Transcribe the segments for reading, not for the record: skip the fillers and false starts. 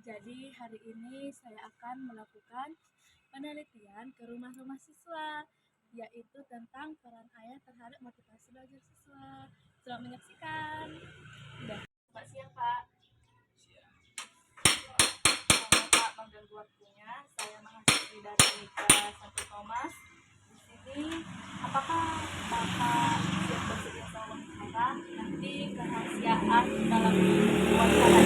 Jadi hari ini saya akan melakukan penelitian ke rumah-rumah siswa, yaitu tentang peran ayah terhadap motivasi belajar siswa. Selamat menyaksikan. Selamat siang Pak. Selamat Pak mengganggu waktunya. Saya mahasiswi dari Mika Santo Thomas. Di sini, apakah Bapak siap bersedia sama wawancara? Nanti kerahasiaan dalam wawancara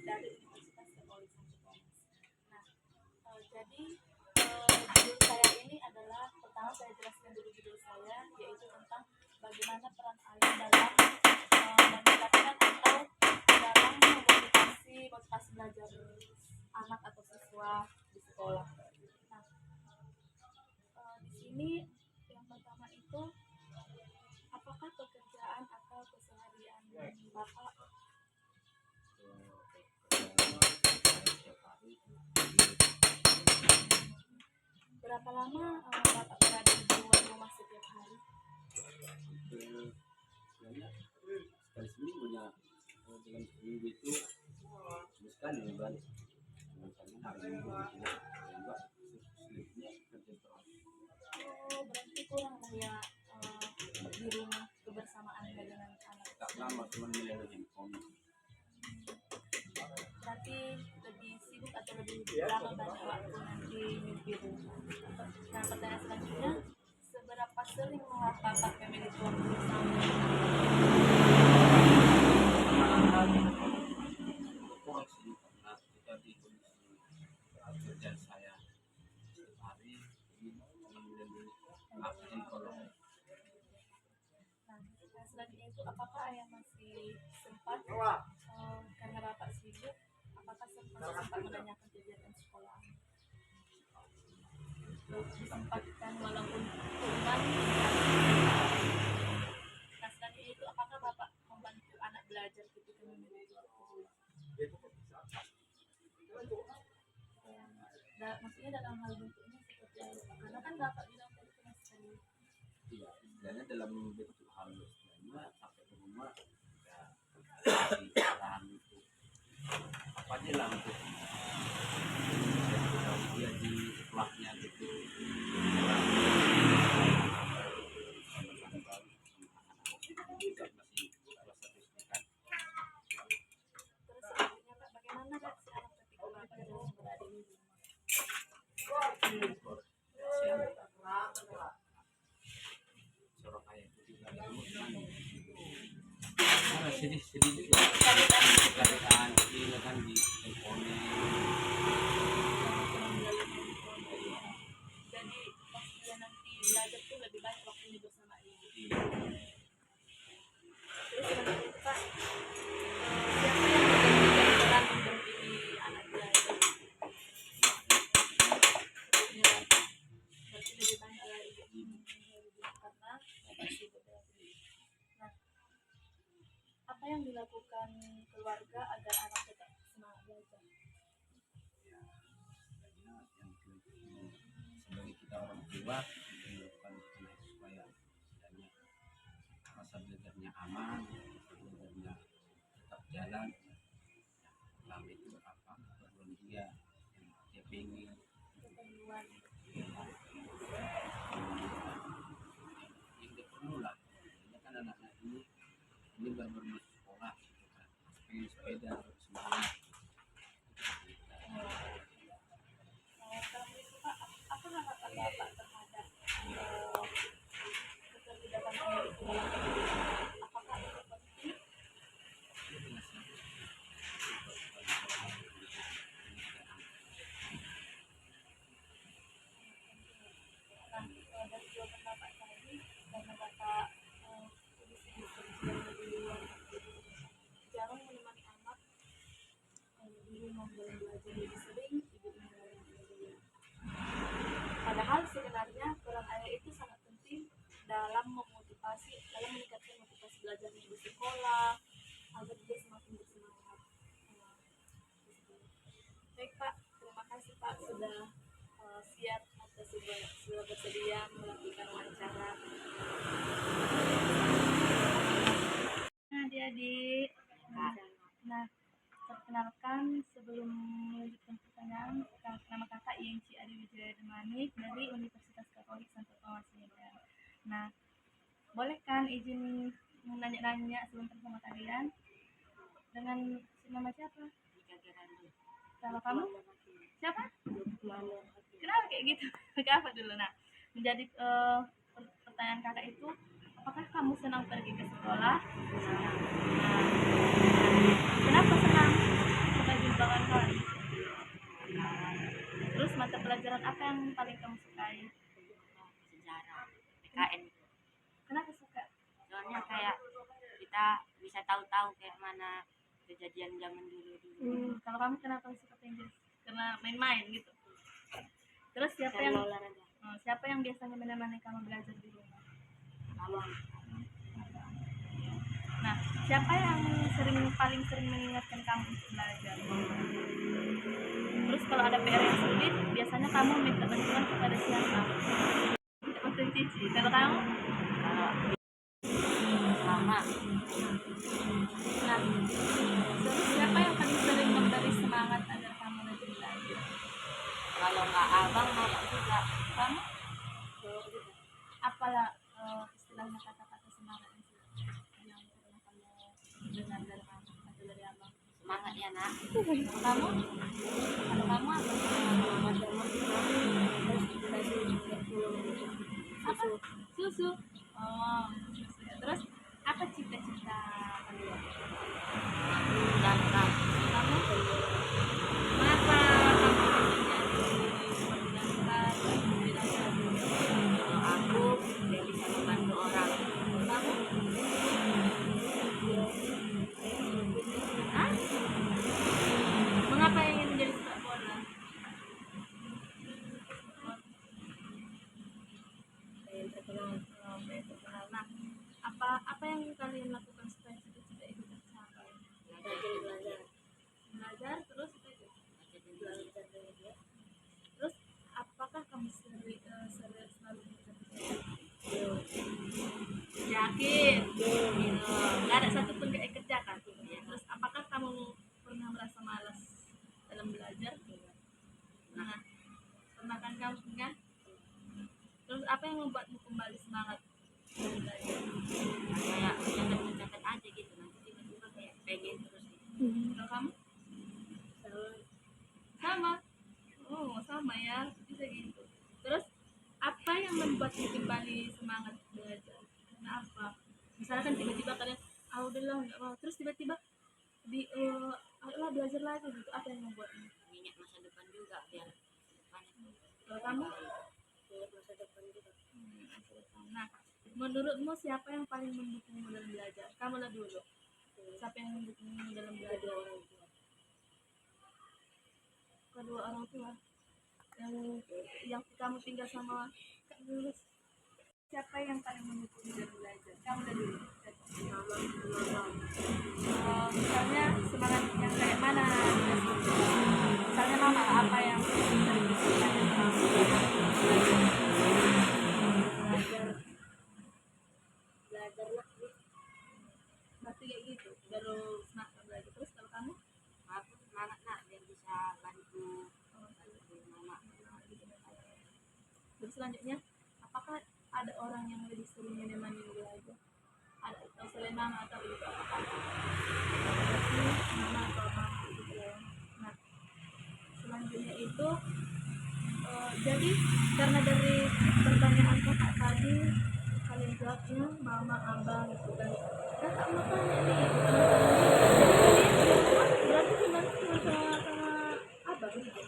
dari Universitas Katolik Santo Thomas. Nah, jadi judul saya ini adalah, pertama saya jelaskan dulu judul saya, yaitu tentang bagaimana peran ayah dalam meningkatkan atau dalam motivasi belajar anak atau siswa di sekolah. Nah, di sini yang pertama itu, apakah pekerjaan atau keseharian Bapak berapa lama Bapak berada di luar rumah setiap hari? Sekali seminggu ya, dalam seminggu itu sekali ya balik. Misalnya hari minggu enggak selipnya kerja terus. Oh, berarti kurang lah ya di rumah kebersamaan dengan anak. Tak lama cuma melihat handphone. Berarti lebih sibuk atau lebih lama banyak waktu nanti di rumah. Nah, pertanyaan selanjutnya, seberapa sering Bapak memiliki waktu bersama? Kurang sih karena kita di kondisi kerjaan saya setiap hari ini cuma melihat handphone. Nah, selanjutnya itu, apakah ayah masih sempat karena Bapak sibuk, apakah masih sempat menanyakan kegiatan sekolah? Disempatkan walaupun kurang. Nah, selanjutnya itu, apakah Bapak membantu anak belajar ketika memiliki waktu? Maksudnya dalam hal bentuknya seperti apa? Karena kan Bapak bilang tadi cuma sekali. Iya, istilahnya dalam bentuk hal istilahnya sampai ke rumah ya arahan itu apa aja lah untuk dia di sekolahnya gitu juga masih rasa kan. Terus selanjutnya Pak, bagaimana reaksi anak ketika Bapak sedang berada di rumah? Seorang ayah itu juga sedih juga keadaan ini kan di handphone. Jadi pas dia nanti belajar tuh lebih banyak waktunya bersama ibu. Terus selanjutnya Pak, siapa yang menjadi peran mendampingi anak belajar? Berarti lebih banyak lah ibu karena Bapak sibuk berarti. Nah, apa yang dilakukan keluarga agar anak tetap semangat belajar? Sebagai kita orang tua melakukan supaya istilahnya masa belajarnya aman, belajarnya tetap jalan. Selama itu apa keperluan dia yang dia pengen Keperluan. yang dia perlu lah. Ini kan anak-anak ini baru masuk sekolah gitu kan, pengen sepeda semangat. Kalau itu Pak, apa harapan Bapak terhadap keterlibatan pemilik dalam pendidikan? Apakah itu penting? Nah, dari jawaban Bapak tadi, karena Bapak sibuk kerja di luar negeri, jarang menemani anak di rumah dalam belajar, lebih sering ibunya dalam belajar. Padahal sebenarnya peran ayah itu sangat penting dalam meningkatkan motivasi belajarnya di sekolah agar dia semakin bersemangat. Baik Pak, terima kasih Pak sudah siap atau sudah bersedia melakukan wawancara. Nah, boleh kan izin nanya-nanya sebentar sama kalian? Dengan nama siapa? Kalau kamu? Siapa? Kenapa kayak gitu? Apa dulu? Nah, menjadi pertanyaan kakak itu, apakah kamu senang pergi ke sekolah? Nah, kenapa senang? Suka jumpa kawan-kawan. Terus mata pelajaran apa yang paling kamu sukai? Sejarah PKN. Kenapa suka? Soalnya kayak kita bisa tahu-tahu kayak mana kejadian zaman dulu. Kalau kamu kenapa suka Inggris? Karena main-main gitu. Terus siapa yang biasanya menemani kamu belajar di rumah? Abang. Nah, siapa yang paling sering mengingatkan kamu untuk belajar? Terus kalau ada PR yang sulit, biasanya kamu minta bantuan kepada siapa? Minta bantuan Cici. Kalau kamu? Mama. Nah, terus siapa yang paling sering memberi semangat agar kamu rajin belajar? Kalau nggak abang, mama juga. Kamu? Apalah istilahnya kata-kata semangat yang pernah kamu dengar dari kamu atau dari abang? Semangat ya nak. Kamu? Kalau kamu apa? Apa? Susu. Oh, susu ya. Terus apa cita-cita kalian? Dan Kamu? Kenapa kamu pengen jadi aku biar bisa membantu orang. kamu? Hah? Mengapa ingin menjadi sepak bola? Pengen terkenal. Oh, pengen terkenal. Nah, apa yang kalian lakukan supaya cita-cita itu tercapai? Rajin belajar. Belajar terus apa itu? Terus apakah kamu selalu yakin? Nggak ada satupun gak ikut kerjakan. Terus apakah kamu pernah merasa malas dalam belajar? Nah, pernah kan kamu kan? Terus apa yang membuatmu kembali semangat dalam belajar? Kayak mencatat aja gitu, nanti tiba-tiba kayak pengen terus gitu. Kalau kamu? Sama. Oh, sama ya. Bisa gitu. Terus apa yang membuatmu kembali semangat belajar? Kenapa? Misalkan tiba-tiba kalian, ah udahlah nggak mau. Terus tiba-tiba ayolah belajar lagi gitu. Apa yang membuatmu? Minyak masa depan juga biar depannya. Kalau kamu? Masa depan juga. Masa depan. Nah, menurutmu siapa yang paling mendukungmu dalam belajar? Kamu lah dulu. Siapa yang mendukungmu dalam belajar? Kedua orang tua. Yang kamu tinggal sama Kak Lulus. Siapa yang paling mendukungmu dalam belajar? Kamu lah dulu. Misalnya semangat yang kayak mana? Misalnya mama apa yang sering disukai kamu? Belajar lah. Berarti kayak gitu baru semangat belajar. Terus kalau kamu? Aku semangat nak biar bisa bantu mama. Terus selanjutnya, apakah ada orang yang lebih sering menemani belajar? Ada atau selain mama atau ibu? Apakah berarti mama atau mama gitu ya? Nah, selanjutnya itu jadi karena dari pertanyaan kakak tadi kalian jawabnya mama abang gitu kan. Kakak mau tanya nih berarti gimana sama abang gitu?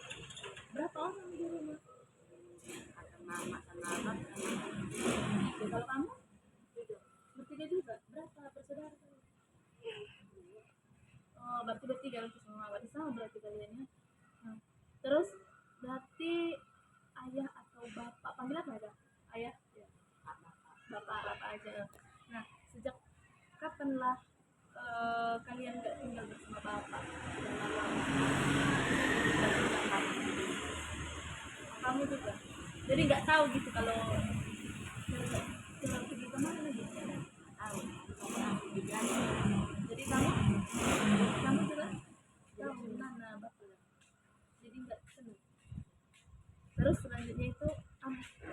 Berapa orang di rumah? Ada mama sama abang. Kalau kamu? Bertiga juga. Berapa bersaudara? Oh, berarti bertiga untuk semua. Berarti sama berarti kalian ya. Nah, terus berarti ayah atau bapak panggil apa ada? Ayah? Ya. Bapak aja. Nah, sejak kapanlah kalian nggak tinggal bersama bapak? Kamu juga. Jadi nggak tahu gitu kalau pergi kemana gitu. Tahu. Aku dijaga. Jadi kamu juga tahu mana bapak. Jadi nggak senang. Terus selanjutnya itu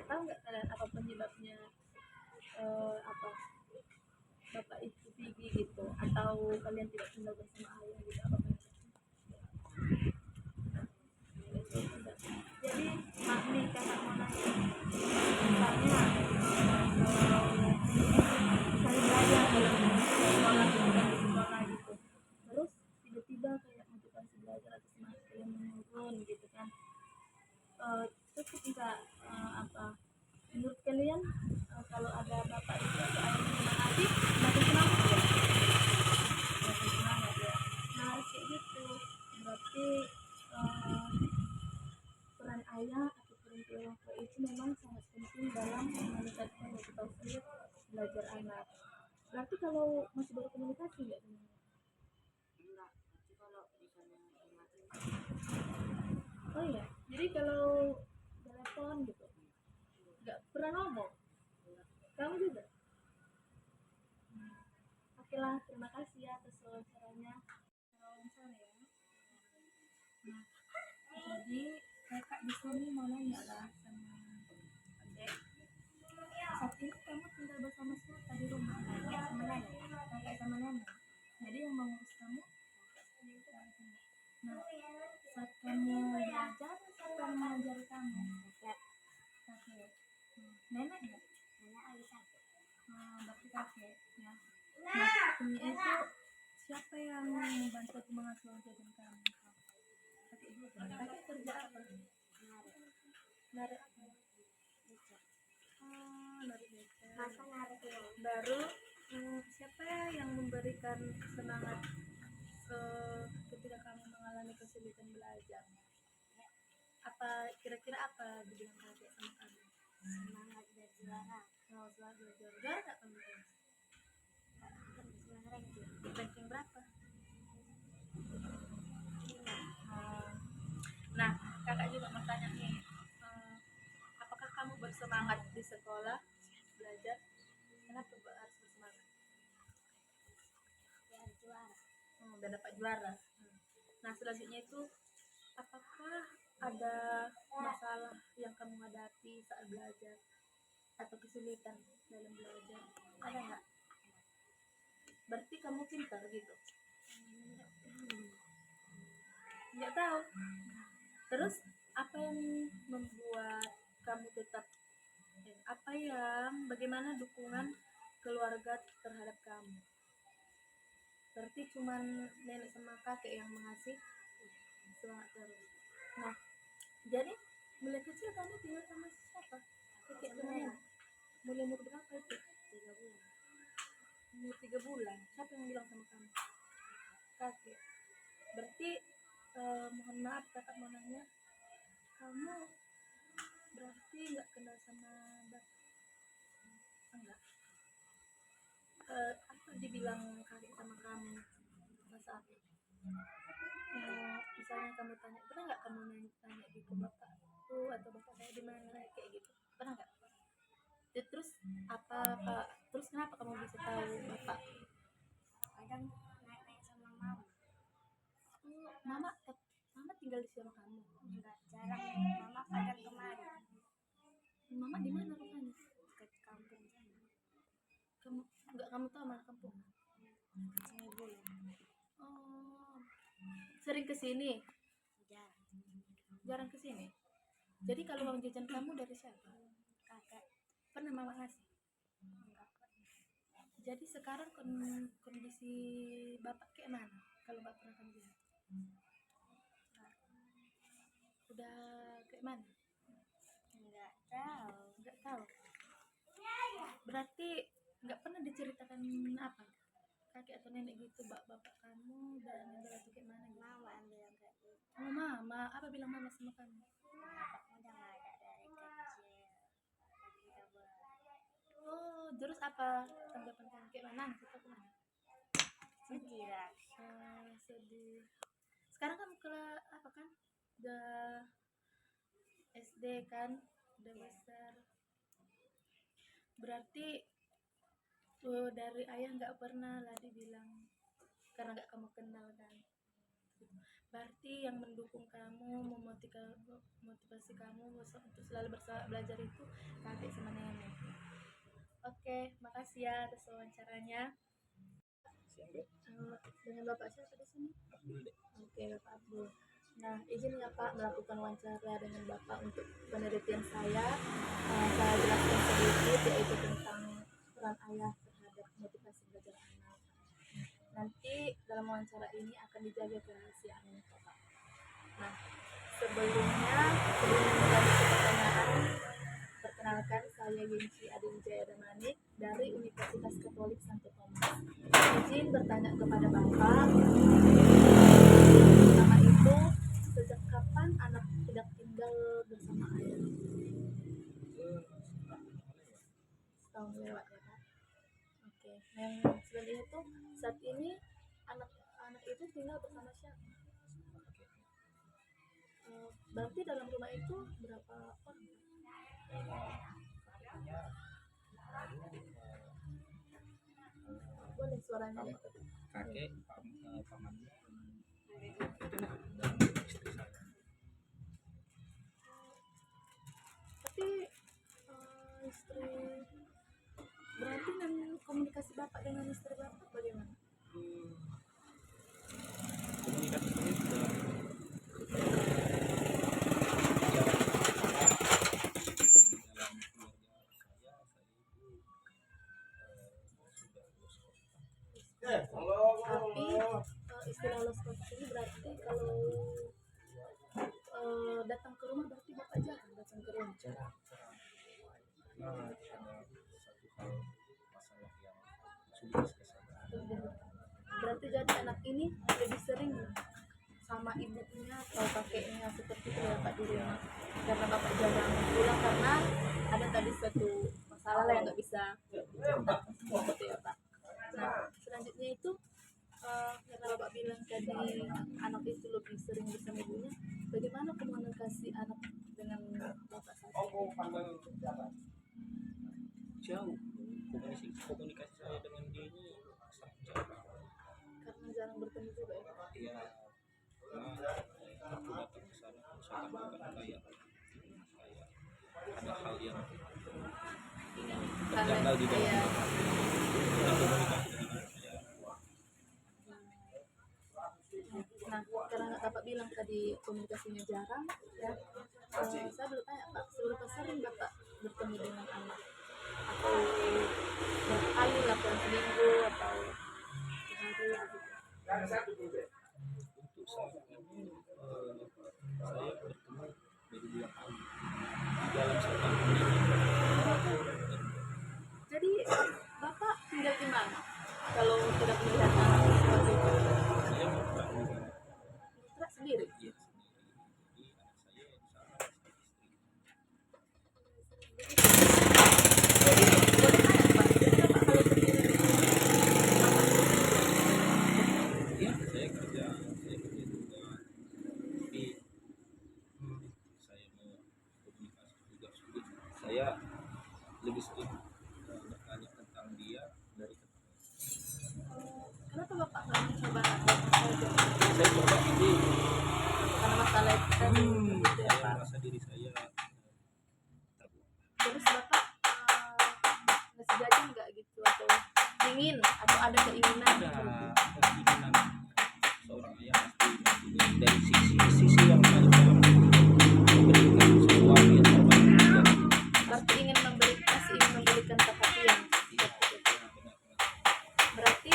tahu nggak kalian apa penyebabnya kalian tidak tinggal bersama ayah gitu, apa jadi mak nih kakak mau nanya, misalnya saya belajar di sekolah gitu, terus tiba-tiba kayak motivasi belajar atau semangat kalian menurun gitu kan, cukup nggak apa menurut kalian, kalau ada bapak itu atau ayah yang menyemangati makin semangat ya, makin semangat ya. Nah kayak gitu berarti peran ayah atau peran orang tua itu memang sangat penting dalam meningkatkan motivasi belajar anak. Berarti kalau masih baru komunikasi nggak dengan ayah? Enggak, tapi kalau bisa mengingatkan Oh iya, jadi kalau telepon gitu nggak pernah ngomong, kamu juga? Oke lah, terima kasih ya atas wawancaranya. Wawancara ya. Nah, jadi kakak di sini mau nanya lah sama adek. Saat ini kamu tinggal bersama siapa di rumah? Kakak sama nenek. Kakak sama nenek. Jadi yang mengurus kamu? Nah, saat kamu belajar, siapa yang mengajari kamu? Kakek. Nenek nggak? Nenek ada satu. Berarti kakek ya. Nah, ini itu siapa yang membantu mengasuh jajan kamu? Kakek juga. Kakek kerja apa? Narik apa? Narik beca. Baru siapa yang memberikan semangat ketika kamu mengalami kesulitan belajar? Apa kira-kira apa dibilang kakek sama kamu? Semangat dan juara. Oh, semangat belajar. Juara nggak kamu? Ranking berapa? Nah, kakak juga mau tanya nih, apakah kamu bersemangat di sekolah belajar? Kenapa harus bersemangat? Biar juara. Udah dapat juara. Nah, selanjutnya itu, apakah ada masalah yang kamu hadapi saat belajar atau kesulitan dalam belajar? Ada nggak? Berarti kamu pintar gitu? Nggak tahu. Terus apa yang membuat kamu tetap, bagaimana dukungan keluarga terhadap kamu? Berarti cuman nenek sama kakek yang mengasih semangat terus. Nah, jadi mulai kecil kamu tinggal sama siapa? Kakek sama nenek? Mulai umur berapa itu? 3 bulan. Umur 3 bulan. Siapa yang bilang sama kamu? Kakek. Berarti mohon maaf kakak mau nanya, kamu berarti nggak kenal sama bapak? Enggak. Apa dibilang kakek sama kamu pas saat itu? Misalnya kamu tanya, pernah nggak kamu tanya gitu bapakku atau bapak saya di mana kayak gitu? Pernah nggak? Terus terus kenapa kamu bisa tahu bapak? Kadang nanya sama mama. Mama tinggal di sama kamu? Enggak, jarang. Mama kadang kemari. Mama di mana rumahnya? Dekat kampung sana. Kamu tahu mana kampung? Oh, sering kesini? Jarang kesini. Jadi kalau uang jajan kamu dari siapa? Kakek. Pernah mama ngasih? Enggak pernah. Jadi sekarang kondisi bapak kayak mana? Kalau nggak pernah kamu lihat? Udah kayak mana? Nggak tahu. Nggak tahu. Berarti nggak pernah diceritakan apa? Kakek atau nenek gitu, bapak kamu dan meninggal atau kayak mana? Mama yang bilang kayak gitu. Oh, mama. Apa bilang mama sama kamu? Bapakmu udah nggak ada dari kecil. Kita buat. Oh, terus apa tanggapan kamu? Kayak mana? Kita pernah? Sedih lah. Sedih. Sekarang kamu ke apa kan? Udah SD kan? Udah besar. Berarti dari ayah nggak pernah lah dibilang, karena nggak kamu kenal kan? Berarti yang mendukung kamu, memotivasi kamu untuk selalu belajar itu kakek sama nenek. Oke, makasih ya atas wawancaranya. Dengan Bapak siapa di sini? Abdul deh. Oke, Bapak Abdul. Nah, izin ya Pak melakukan wawancara dengan Bapak untuk penelitian saya. Saya jelaskan sedikit yaitu tentang peran ayah terhadap motivasi belajar anak. Nanti dalam wawancara ini akan dijaga kerahasiaannya Bapak. Nah, sebelum menjawab pertanyaan, perkenalkan saya Yunci Adinjaya Damanik dari Universitas Katolik Santo Thomas. Izin bertanya kepada Bapak, pertama itu, sejak kapan anak tidak tinggal bersama ayah? Setahun lewat ya Pak. Oke, yang selanjutnya itu saat ini anak itu tinggal bersama siapa? Berarti dalam rumah itu berapa orang? Boleh suaranya deh. Kakek, paman, Tapi istri berarti dan komunikasi Bapak dengan istri Bapak bagaimana? komunikasi ini sudah dalam keluarga saya itu Tapi istilah lost contact ini berarti kalau datang ke rumah berarti Bapak jarang datang ke rumah. karena ada satu hal masalah yang sulit diselesaikan. Berarti jadi anak ini lebih sering sama ibunya atau kakeknya seperti itu ya Pak di rumah, karena Bapak jarang pulang karena ada tadi satu masalah yang nggak bisa diceritakan seperti ya Pak. Nah selanjutnya itu karena Bapak bilang tadi anak itu lebih sering bersama ibunya, bagaimana komunikasi anak dengan Bapak saat ini? Jauh komunikasi saya dengan dia ini sangat jauh. Karena jarang bertemu juga ya Pak. Iya, karena aku datang ke sana misalkan bukan kayak ada hal yang terjanggal di dalam Iya. kita komunikasi dengan saya. Nah, karena Bapak bilang tadi komunikasinya jarang, ya, saya belum tanya Pak, seberapa sering Bapak bertemu dengan anak? Atau berapa kali lah dalam seminggu atau sehari gitu? Untuk saat ini saya bertemu dari 2 kali dalam setahun ini. Jadi Bapak tinggal di mana? Kalau tidak melihat anak seperti itu, Saya ngontrak di sana. Bapak sendiri. Iya, sendiri. Jadi anak saya di sana Jadi boleh tanya Pak, jadi Bapak kalau sendiri di rumah, Bapak sendiri iya, saya kerja juga. Tapi saya mau komunikasi juga sulit. Saya lebih sering bertanya tentang dia dari kenapa Bapak nggak mencoba datang saja? saya coba tapi Karena masalah itu tadi, gitu ya saya Pak. merasa diri saya terbuka. Terus Bapak nggak sejajan nggak gitu atau ingin atau ada keinginan Ada gitu? keinginan seorang ayah pasti dari sisi yang paling dalam memberikan sesuatu yang terbaik untuk dia. Berarti masih ingin memberikan perhatian Iya, seperti itu. benar. Berarti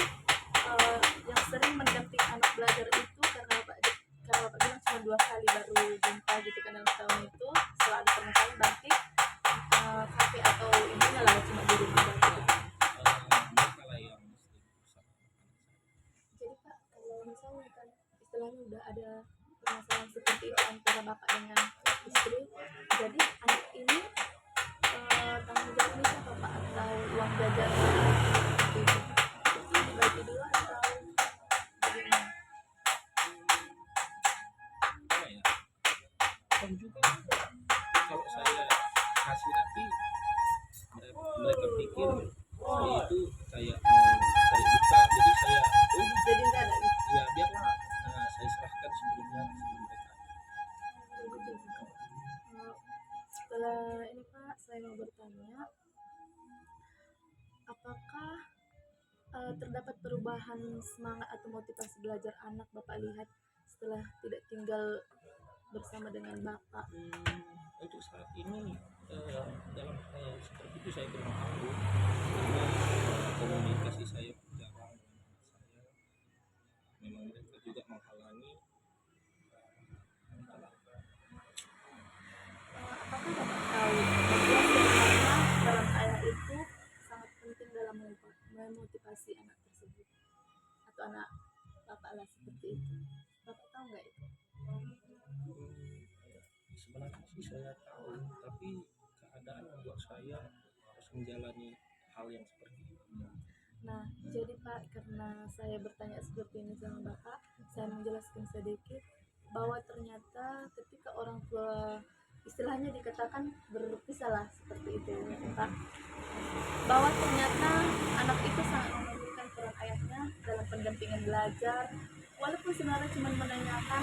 yang sering mendamping anak belajar itu karena Bapak bilang cuma 2 kali baru jumpa gitu kan dalam tahun itu, setelah ada permasalahan berarti kakek atau ibunya lah cuma di rumah gitu. Mereka lah yang mesti berusaha. Jadi Pak, kalau misalnya kan istilahnya udah ada permasalahan seperti itu antara Bapak dengan istri, jadi anak ini tanggung jawabnya siapa Pak? Atau uang jajan seperti itu? Itu dibagi 2 atau bagaimana? Apa ya? Kan juga kalau saya kasih nanti mereka pikir saya itu kayak mau cari buka, jadi saya Jadi enggak ada gitu. ya biar saya serahkan sebelumnya sama mereka. Setelah ini Pak, saya mau bertanya, apakah terdapat perubahan semangat atau motivasi belajar anak Bapak lihat setelah tidak tinggal bersama dengan Bapak? Untuk saat ini dalam hal seperti itu saya kurang tahu karena komunikasi saya jarang dengan anak saya, memang mereka juga menghalangi. Apakah Bapak tahu bahwa sebenarnya peran ayah itu sangat penting dalam memotivasi anak tersebut atau anak Bapak lah seperti itu? Bapak tahu nggak itu? Sebenarnya sih saya tahu, tapi keadaan membuat saya harus menjalani hal yang seperti itu. Nah, jadi Pak, karena saya bertanya seperti ini sama Bapak, saya menjelaskan sedikit bahwa ternyata ketika orang tua istilahnya dikatakan berpisah lah seperti itu ya Pak, bahwa ternyata anak itu sangat memerlukan peran ayahnya dalam pendampingan belajar, walaupun sebenarnya cuma menanyakan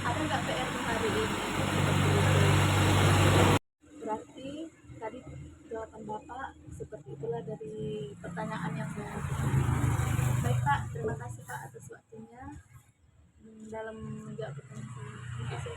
ada nggak PR di hari ini seperti itu. Berarti tadi jawaban Bapak seperti itulah dari pertanyaan yang saya ajukan. Baik Pak, terima kasih Pak atas waktunya dalam menjawab pertanyaan saya. Terima kasih.